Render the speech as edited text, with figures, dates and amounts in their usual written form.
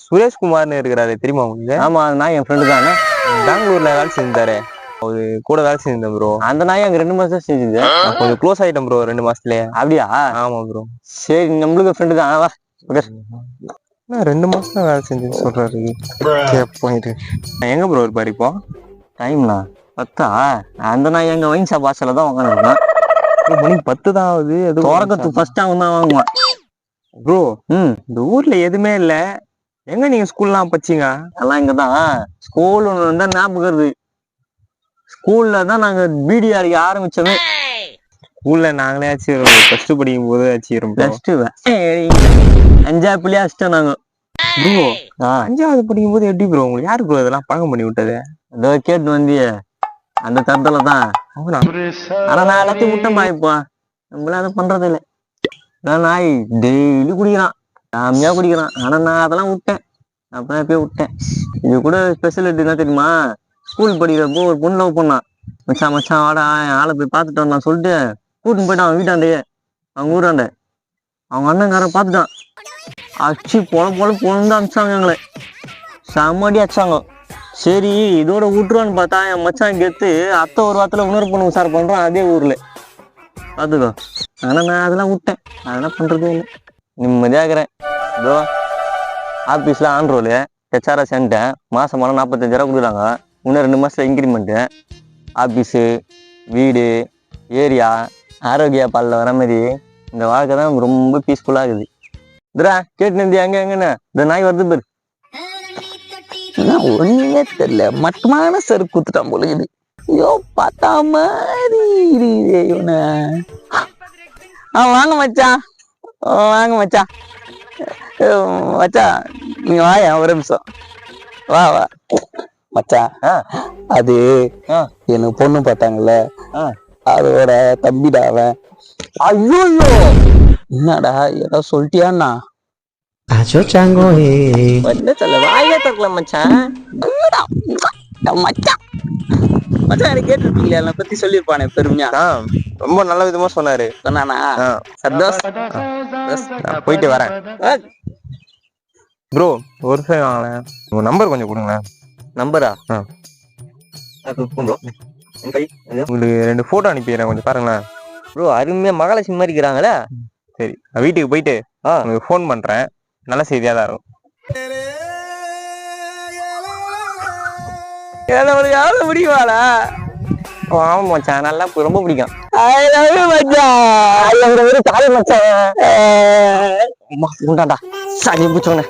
சுரேஷ்குமார்னு இருக்கிறாரு, தெரியுமா உங்களுக்கு? ஆமா, அந்த நாய் என் ஃப்ரெண்டு தானே. பெங்களூர்ல வேலை செஞ்சாரு. அவரு கூட வேலை செஞ்சிருந்தேன் ப்ரோ. அந்த நாய் அங்க 2 மாசம் செஞ்சுது. கொஞ்சம் க்ளோஸ் ஆயிட்டேன் ப்ரோ 2 மாசத்துலயே. அப்படியா? ஆமா ப்ரோ. சரி, நம்மளுக்கு ஃப்ரெண்டு தான். வா 2 மாசம் வேலை செஞ்சு சொல்றாரு. போயிட்டு எங்க ப்ரோ இருப்பாரு இப்போ? டைம்லாம் 10. அந்த நாய் எங்க வைன் ஷாப் வாசல்ல தான் உட்காந்துருக்கேன். மணி 10 தான் ஆகுது. அது தொடக்கத்து ஃபர்ஸ்ட் அவன் தான் வாங்குவான் ப்ரோ. இந்த ஊர்ல எதுவுமே இல்ல. எங்க நீங்க ஸ்கூல்லாம் படிச்சீங்க? எல்லாம் இங்கதான். ஸ்கூல் ஒண்ணு வந்தா ஞாபகம் வருது. ஸ்கூல்ல தான் நாங்க பீடி அடிக்க ஆரம்பிச்சோமே. ஸ்கூல்ல நாங்களே அடிச்சிடும். +2 படிக்கும் போது அடிச்சிடும். +2 5 பிள்ளையா அடிச்சிட்டோம் நாங்க ப்ரோ. 5வது படிக்கும் போது எப்படி ப்ரோ உங்களுக்கு யாரு ப்ரோ இதெல்லாம் பழக்கம் பண்ணி விட்டது? இதோ கேட்டு வந்தியே அந்த தரத்துல தான். ஆனா நான் எல்லாத்தையும் விட்டேன்பா. இப்போ நம்மளால அதை பண்றது இல்லை. நாய் டெய்லி குடிக்கிறான், சாமியா குடிக்கிறான். ஆனா நான் அதெல்லாம் விட்டேன். அப்பதான் எப்பயே விட்டேன். இது கூட ஸ்பெஷாலிட்டி என்ன தெரியுமா? ஸ்கூல் படிக்கிறப்போ ஒரு பொண்ணு லவ் பண்ணான். மச்சான் மச்சான் வாடா ஆளை போய் பார்த்துட்டு வரலாம் சொல்லிட்டு கூட்டின்னு போயிட்டான் அவன் வீட்டாண்டையே. அவங்க ஊராண்ட அவங்க அண்ணங்காரன் பார்த்துட்டான். அடிச்சு பொழந்து அடிச்சாங்க எங்களை. செம்மடி அடிச்சாங்க. சரி இதோட விட்டுருவான்னு பார்த்தா என் மச்சான் கெத்து அத்தை ஒரு வாரத்துல உணர்வு பண்ண உசார் பண்றான் அதே ஊர்ல. பார்த்துக்கோ. ஆனா நான் அதெல்லாம் விட்டேன். அதெல்லாம் பண்றதே இல்லை. நிம்மதியா இருக்கிறேன். இதோ ஆபீஸ்ல ஆன்ரோலு ஹெச்ஆரா சென்ட்டேன். மாசம் 45,000 கொடுக்குறாங்க. இன்னும் 2 மாசத்துல இன்க்ரிமெண்ட்டு. ஆபீஸு, வீடு, ஏரியா, ஆரோக்கியா பாலில் வர மாதிரி இந்த வாழ்க்கை தான் ரொம்ப பீஸ்ஃபுல்லா இருக்குது. இதுரா கேட்டு நிறுத்தி எங்க எங்கன்னு இந்த நாய் வருது பேர். ஒண்ணுமே தெரியல, மட்டமான சருக்கு குத்துட்டான் போல இது. ஐயோ பார்த்தா மாதிரி இவனை. வாங்க மச்சான், வாங்க மச்சான். மச்சான் நீங்க வாயா ஒரு நிமிஷம். வா வா மச்சான். அது எனக்கு பொண்ணு பார்த்தாங்கல்ல, அதோட தம்பிடா அவன். ஐயோ என்னடா ஏதோ சொல்லிட்டியாண்ணா? என்ன சொல்ல வாயே தரல மச்சான். மச்சான் மச்சான் எனக்கு கேட்டுருப்பீங்களா? என்னை பத்தி சொல்லியிருப்பானே பெருமையா. ரொம்ப நல்ல விதமா சொன்னாரு. சொன்னானா? சந்தோஷம். போயிட்டு வரேன் ப்ரோ. ஒரு நிமிஷம் வாங்களேன். உங்க நம்பர் கொஞ்சம் கொடுங்களேன். நம்பரா? உங்களுக்கு 2 போட்டோ அனுப்பிடுறேன், கொஞ்சம் பாருங்களேன். ப்ரோ அருமையா மகாலட்சுமி மாதிரி இருக்கிறாங்களே. சரி வீட்டுக்கு போயிட்டு உங்களுக்கு ஃபோன் பண்றேன். நல்ல செய்தியா தான் இருக்கும். எவ்வளவு முடியுவாளா? ஆமா மச்சான், நல்லா ரொம்ப பிடிக்கும். மச்சான் சனி பிடிச்சோன்னே